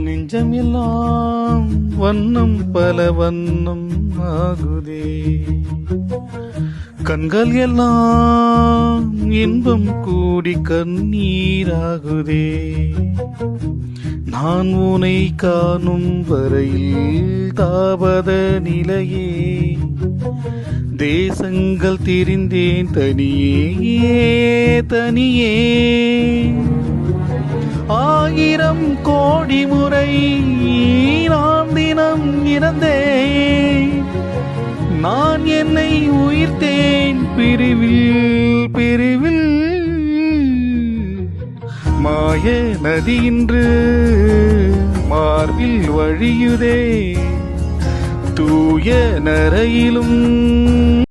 நெஞ்சம் எல்லாம் வண்ணம் பல வண்ணம் ஆகுதே, கண்கள் எல்லாம் இன்பம் கூடி கண்ணீராகுதே. நான் உனை காணும் வரையில் தாபத நிலையே, தேசங்கள் திரிந்தேன் தனியே தனியே. 1000 கோடி முறை நான் தினம் இறந்தேன், நான் என்னை உயிர்த்தேன் பிரிவில் பிரிவில். மாய நதி இன்று மார்பில் வழியுதே, தூய நரையிலும்